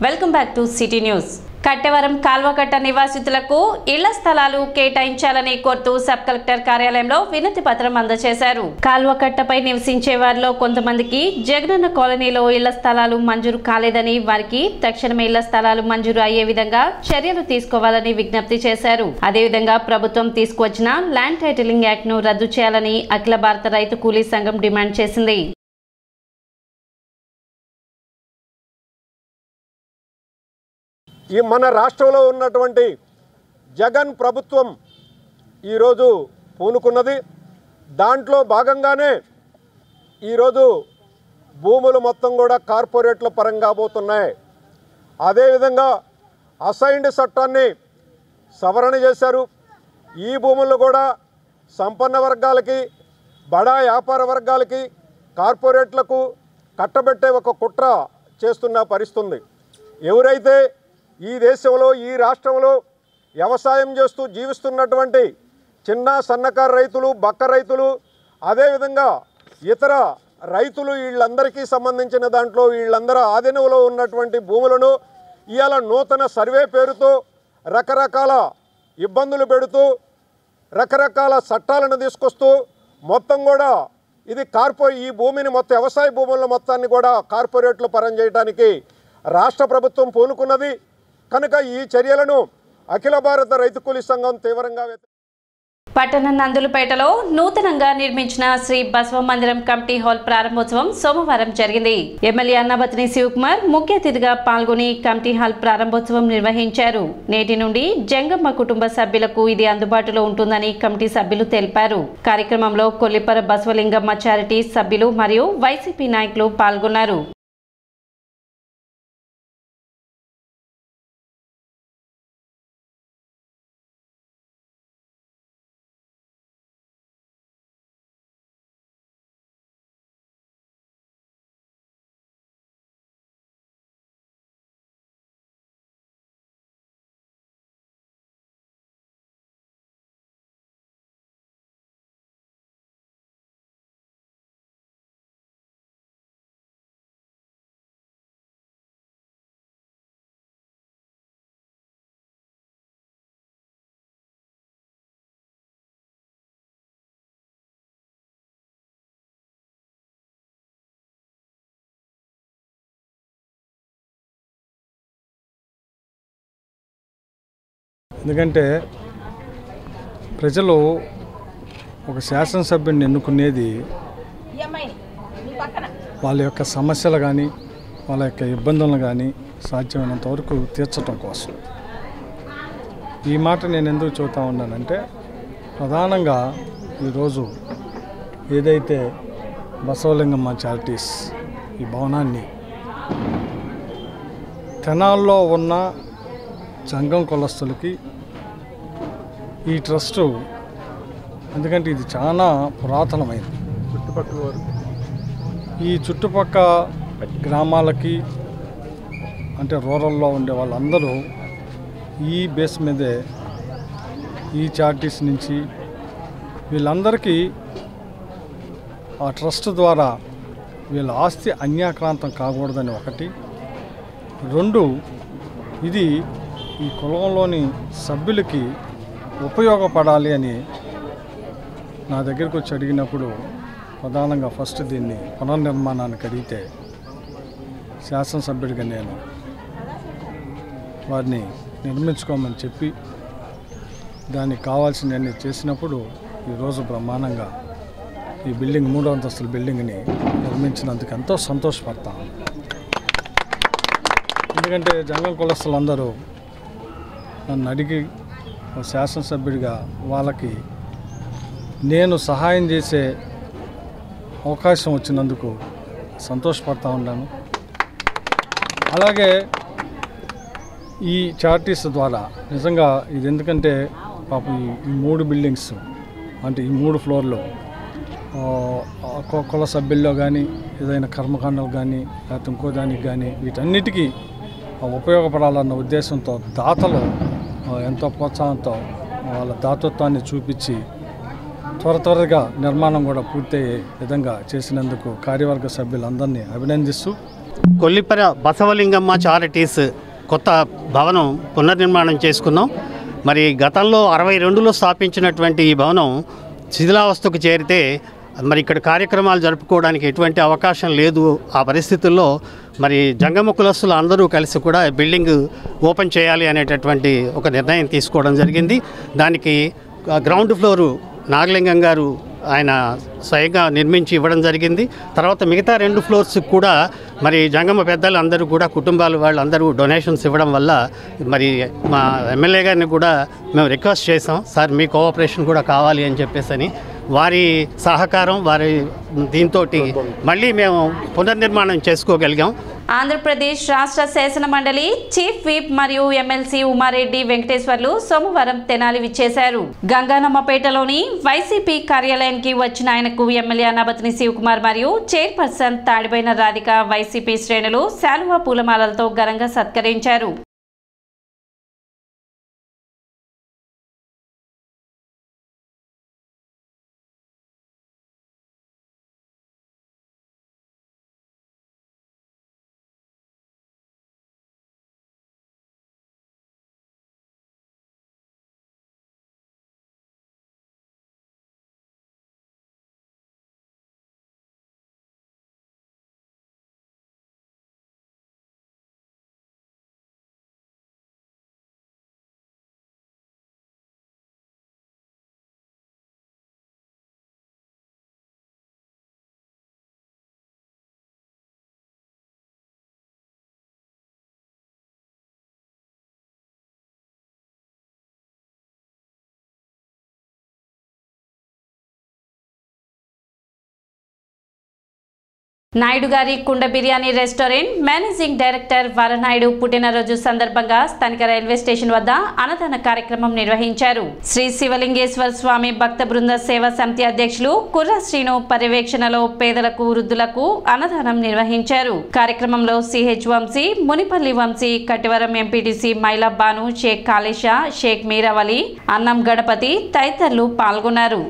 Welcome back to city news. Kattevaram కాల్వకట్ట నివాసితులకు ఇళ్ల స్థలాలు కేటాయించాలని కోరుతూ సబ్ కలెక్టర్ కార్యాలయంలో వినతి పత్రం అందజేశారు. కాల్వకట్టపై నివసించే వారిలో కొంతమందికి జగనన్న కాలనీలో ఇళ్ల స్థలాలు మంజూరు కాలేదని, వారికి తక్షణమే ఇళ్ల స్థలాలు మంజూరు అయ్యే విధంగా చర్యలు తీసుకోవాలని విజ్ఞప్తి చేశారు. అదేవిధంగా ప్రభుత్వం తీసుకువచ్చిన ల్యాండ్ టైటిలింగ్ యాక్ట్ ను రద్దు చేయాలని అఖిల భారత రైతు కూలీ సంఘం డిమాండ్ చేసింది. ఈ మన రాష్ట్రంలో ఉన్నటువంటి జగన్ ప్రభుత్వం ఈరోజు పూనుకున్నది. దాంట్లో భాగంగానే ఈరోజు భూములు మొత్తం కూడా కార్పొరేట్ల పరంగా పోతున్నాయి. అదేవిధంగా అసైన్డ్ చట్టాన్ని సవరణ చేశారు. ఈ భూములు కూడా సంపన్న వర్గాలకి, బడా వ్యాపార వర్గాలకి, కార్పొరేట్లకు కట్టబెట్టే ఒక కుట్ర చేస్తున్న పరిస్థితి. ఎవరైతే ఈ దేశంలో, ఈ రాష్ట్రంలో వ్యవసాయం చేస్తూ జీవిస్తున్నటువంటి చిన్న సన్నకారు రైతులు, బక్క రైతులు, అదేవిధంగా ఇతర రైతులు, వీళ్ళందరికీ సంబంధించిన దాంట్లో వీళ్ళందరూ ఆధీనంలో ఉన్నటువంటి భూములను ఇవాళ నూతన సర్వే పేరుతో రకరకాల ఇబ్బందులు పెడుతూ, రకరకాల చట్టాలను తీసుకొస్తూ మొత్తం కూడా ఇది ఈ భూమిని మొత్తం వ్యవసాయ భూముల మొత్తాన్ని కూడా కార్పొరేట్లు పరం చేయడానికి రాష్ట్ర ప్రభుత్వం పూనుకున్నది. కనుక ఈ చర్యలను అఖిల భారత రైతు కూలీ సంఘం తీవ్రంగా పట్టణ నందులపేటలో నూతనంగా నిర్మించిన శ్రీ బసవ మందిరం కమిటీ హాల్ ప్రారంభోత్సవం సోమవారం జరిగింది. ఎమ్మెల్యే అన్నబతిని శివకుమార్ ముఖ్య అతిథిగా పాల్గొని కమిటీ హాల్ ప్రారంభోత్సవం నిర్వహించారు. నేటి నుండి జంగమ్మ కుటుంబ సభ్యులకు ఇది అందుబాటులో ఉంటుందని కమిటీ సభ్యులు తెలిపారు. కార్యక్రమంలో కొల్లిపర బసవలింగమ్మ చారిటీ సభ్యులు మరియు వైసీపీ నాయకులు పాల్గొన్నారు. ఎందుకంటే ప్రజలు ఒక శాసనసభ్యుడిని ఎన్నుకునేది వాళ్ళ యొక్క సమస్యలు కానీ, వాళ్ళ యొక్క ఇబ్బందులను కానీ సాధ్యమైనంత వరకు తీర్చడం కోసం. ఈ మాట నేను ఎందుకు చెబుతా ఉన్నానంటే, ప్రధానంగా ఈరోజు ఏదైతే బసవలింగమ్మ చారిటీస్ ఈ భవనాన్ని తెనాల్లో ఉన్న జంగం కులస్తులకి ఈ ట్రస్టు, ఎందుకంటే ఇది చాలా పురాతనమైంది, ఈ చుట్టుపక్క గ్రామాలకి అంటే రూరల్లో ఉండే వాళ్ళందరూ ఈ బేస్ మీదే ఈ చారిటీస్ నుంచి వీళ్ళందరికీ ఆ ట్రస్ట్ ద్వారా వీళ్ళ ఆస్తి అన్యాక్రాంతం కాకూడదని ఒకటి. రెండు, ఇది ఈ కులంలోని సభ్యులకి ఉపయోగపడాలి అని నా దగ్గరికి వచ్చి అడిగినప్పుడు ప్రధానంగా ఫస్ట్ దీన్ని పునర్నిర్మాణానికి అడిగితే శాసనసభ్యుడిగా నేను వారిని నిర్మించుకోమని చెప్పి దానికి కావాల్సినవన్నీ చేసినప్పుడు ఈరోజు బ్రహ్మాండంగా ఈ బిల్డింగ్ 3వ అంతస్తుల బిల్డింగ్ని నిర్మించినందుకు ఎంతో సంతోషపడతాను. ఎందుకంటే జంగం కులస్తులందరూ నన్ను అడిగి శాసనసభ్యుడిగా వాళ్ళకి నేను సహాయం చేసే అవకాశం వచ్చినందుకు సంతోషపడతా ఉన్నాను. అలాగే ఈ చారిటీస్ ద్వారా నిజంగా ఇది ఎందుకంటే పాపం ఈ 3 బిల్డింగ్స్ అంటే ఈ 3 ఫ్లోర్లు కుల సభ్యుల్లో కానీ, ఏదైనా కర్మకాండలు కానీ, లేకపోతే ఇంకో దానికి కానీ వీటన్నిటికీ ఉపయోగపడాలన్న ఉద్దేశంతో దాతలు ఎంతో ప్రోత్సాహంతో వాళ్ళ దాతృత్వాన్ని చూపించి త్వరగా నిర్మాణం కూడా పూర్తయ్యే విధంగా చేసినందుకు కార్యవర్గ సభ్యులందరినీ అభినందిస్తూ కొల్లిపర బసవలింగమ్మ చారిటీస్ కొత్త భవనం పునర్నిర్మాణం చేసుకున్నాం. మరి గతంలో 62లో స్థాపించినటువంటి ఈ భవనం శిథిలావస్థకు చేరితే మరి ఇక్కడ కార్యక్రమాలు జరుపుకోవడానికి ఎటువంటి అవకాశం లేదు. ఆ పరిస్థితుల్లో మరి జంగమ కులస్తులు అందరూ కలిసి కూడా బిల్డింగ్ ఓపెన్ చేయాలి అనేటటువంటి ఒక నిర్ణయం తీసుకోవడం జరిగింది. దానికి గ్రౌండ్ ఫ్లోరు నాగలింగం గారు ఆయన స్వయంగా నిర్మించి ఇవ్వడం జరిగింది. తర్వాత మిగతా 2 ఫ్లోర్స్ కూడా మరి జంగమ పెద్దలు అందరూ కూడా కుటుంబాలు వాళ్ళందరూ డొనేషన్స్ ఇవ్వడం వల్ల మరి మా ఎమ్మెల్యే గారిని కూడా మేము రిక్వెస్ట్ చేసాం, సార్ మీ కోఆపరేషన్ కూడా కావాలి అని చెప్పేసి. వారి సహకారం వారి దీంతో మళ్ళీ మేము పునర్నిర్మాణం చేసుకోగలిగాం. ఆంధ్రప్రదేశ్ రాష్ట్ర శాసన మండలి చీఫ్ విప్ మరియు ఎమ్మెల్సీ ఉమారెడ్డి వెంకటేశ్వర్లు సోమవారం తెనాలి విచ్చేశారు. గంగానమ్మపేటలోని వైసీపీ కార్యాలయానికి వచ్చిన ఆయనకు ఎమ్మెల్యే అన్నాబత్ని శివకుమార్ మరియు చైర్పర్సన్ తాడిబైన రాధిక వైసీపీ శ్రేణులు శాలువా పూలమాలలతో ఘనంగా సత్కరించారు. నాయుడు గారి కుండ బిర్యానీ రెస్టారెంట్ మేనేజింగ్ డైరెక్టర్ వరనాయుడు పుట్టినరోజు సందర్భంగా స్థానిక రైల్వే స్టేషన్ వద్ద అన్నదాన కార్యక్రమం నిర్వహించారు. శ్రీ శివలింగేశ్వర స్వామి భక్త బృంద సేవా సమితి అధ్యక్షులు కుర్ర శ్రీను పర్యవేక్షణలో పేదలకు వృద్ధులకు అన్నదానం నిర్వహించారు. కార్యక్రమంలో సిహెచ్ వంశీ, మునిపల్లి వంశీ, కట్టివరం ఎంపీటీసీ మైలా బాను, షేక్ కాళేషా, షేక్ మీరావలి, అన్నం గణపతి తదితరులు పాల్గొన్నారు.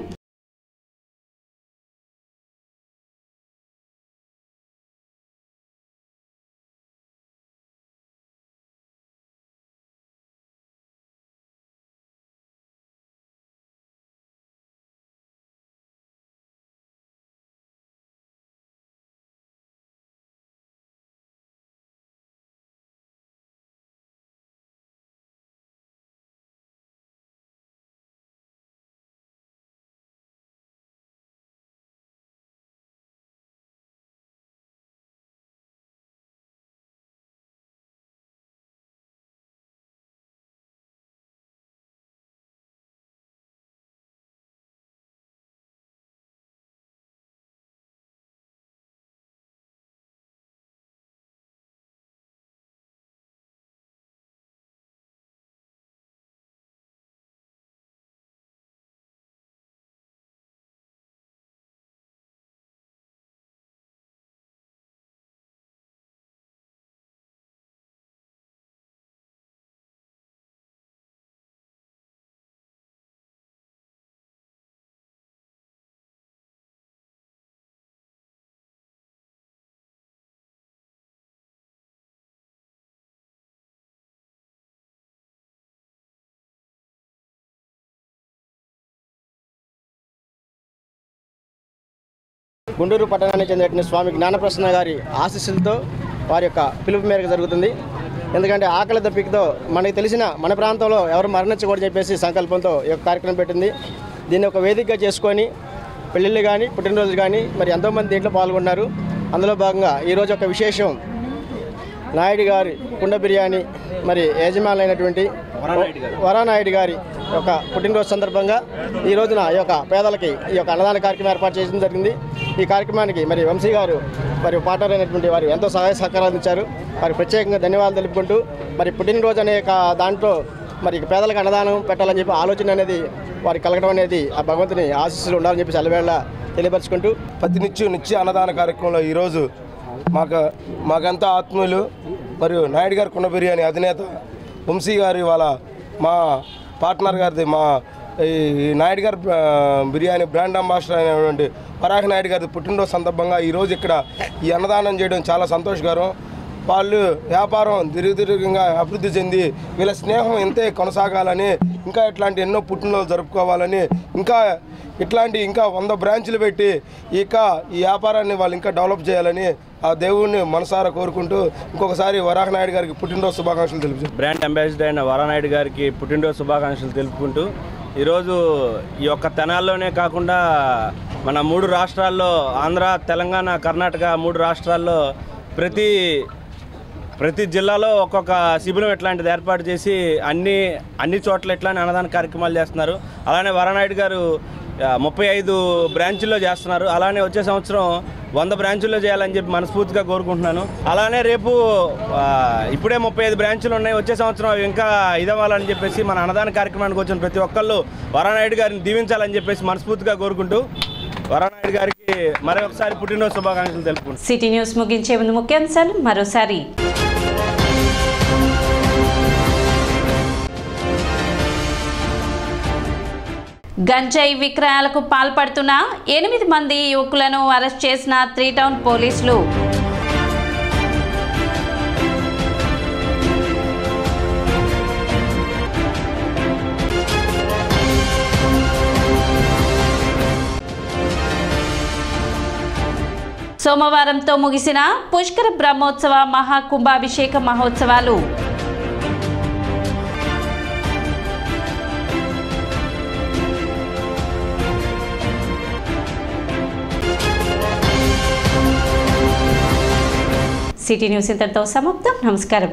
గుంటూరు పట్టణానికి చెందిన స్వామి జ్ఞానప్రసన్న గారి ఆశీస్సులతో వారి యొక్క పిలుపు మేరకు జరుగుతుంది. ఎందుకంటే ఆకలి దప్పికతో మనకు తెలిసిన మన ప్రాంతంలో ఎవరు మరణించకూడదు చెప్పేసి సంకల్పంతో ఈ యొక్క కార్యక్రమం పెట్టింది. దీన్ని ఒక వేదికగా చేసుకొని పెళ్ళిళ్ళు కానీ పుట్టినరోజులు కానీ మరి ఎంతోమంది దీంట్లో పాల్గొన్నారు. అందులో భాగంగా ఈరోజు ఒక విశేషం, నాయుడు గారి కుండ బిర్యానీ మరి యజమానులైనటువంటి వరానాయుడు గారి యొక్క పుట్టినరోజు సందర్భంగా ఈ రోజున ఈ యొక్క పేదలకి ఈ యొక్క అన్నదాన కార్యక్రమం ఏర్పాటు చేయడం జరిగింది. ఈ కార్యక్రమానికి మరి వంశీ గారు మరి పార్ట్నర్ అయినటువంటి వారు ఎంతో సహాయ సహకారాలు ఇచ్చారు. వారికి ప్రత్యేకంగా ధన్యవాదాలు తెలుపుకుంటూ మరి పుట్టినరోజు అనే దాంట్లో మరి పేదలకు అన్నదానం పెట్టాలని చెప్పి ఆలోచన అనేది వారికి కలగడం అనేది ఆ భగవంతుని ఆశీస్సులు ఉండాలని చెప్పి సెలవేళ తెలియపరుచుకుంటూ ప్రతి నిత్య అన్నదాన కార్యక్రమంలో ఈరోజు మాకంతా ఆత్మీయులు మరియు నాయుడు గారి కుండ బిర్యానీ అధినేత వంశీ గారి వాళ్ళ మా పార్ట్నర్ గారిది మా ఈ నాయుడు గారు బిర్యానీ బ్రాండ్ అంబాసిడర్ అయినటువంటి వరాహ నాయుడు గారి పుట్టినరోజు సందర్భంగా ఈరోజు ఇక్కడ ఈ అన్నదానం చేయడం చాలా సంతోషకరం. వాళ్ళు వ్యాపారం దీర్ఘంగా అభివృద్ధి చెంది వీళ్ళ స్నేహం ఇంతే కొనసాగాలని, ఇంకా ఇట్లాంటి ఎన్నో పుట్టినరోజులు జరుపుకోవాలని, ఇంకా 100 బ్రాంచులు పెట్టి ఈ వ్యాపారాన్ని వాళ్ళు ఇంకా డెవలప్ చేయాలని ఆ దేవుడిని మనసారా కోరుకుంటూ ఇంకొకసారి వరాహ నాయుడు గారికి పుట్టినరోజు శుభాకాంక్షలు తెలుపుతారు. బ్రాండ్ అంబాసిడర్ అయిన వరాహ నాయుడు గారికి పుట్టినరోజు శుభాకాంక్షలు తెలుపుకుంటూ ఈరోజు ఈ యొక్క తెనాల్లోనే కాకుండా మన 3 రాష్ట్రాల్లో ఆంధ్ర, తెలంగాణ, కర్ణాటక 3 రాష్ట్రాల్లో ప్రతి జిల్లాలో ఒక్కొక్క శిబిరం ఇట్లాంటిది ఏర్పాటు చేసి అన్ని చోట్ల ఇట్లానే అన్నదాన కార్యక్రమాలు చేస్తున్నారు. అలానే వరానాయుడు గారు 35 బ్రాంచుల్లో చేస్తున్నారు. అలానే వచ్చే సంవత్సరం 100 బ్రాంచుల్లో చేయాలని చెప్పి మనస్ఫూర్తిగా కోరుకుంటున్నాను. అలానే రేపు ఇప్పుడే 35 బ్రాంచులు ఉన్నాయి. వచ్చే సంవత్సరం అవి ఇంకా ఇదవ్వాలని చెప్పేసి మన అన్నదాన కార్యక్రమానికి వచ్చిన ప్రతి ఒక్కళ్ళు వరానాయుడు గారిని దీవించాలని చెప్పేసి మనస్ఫూర్తిగా కోరుకుంటూ వరానాయుడు గారికి మరొకసారి పుట్టినరోజు శుభాకాంక్షలు తెలుపుకుంటున్నాను. సిటీ న్యూస్ ముగించే ముందు ముఖ్యాంశాలు మరోసారి. గంజాయి విక్రయాలకు పాల్పడుతున్న 8 మంది యువకులను అరెస్ట్ చేసిన 3 టౌన్ పోలీసులు. సోమవారంతో ముగిసిన పుష్కర బ్రహ్మోత్సవ మహాకుంభాభిషేక మహోత్సవాలు. సిటీ న్యూస్ ఇంతటితో సమాప్తం. నమస్కారం.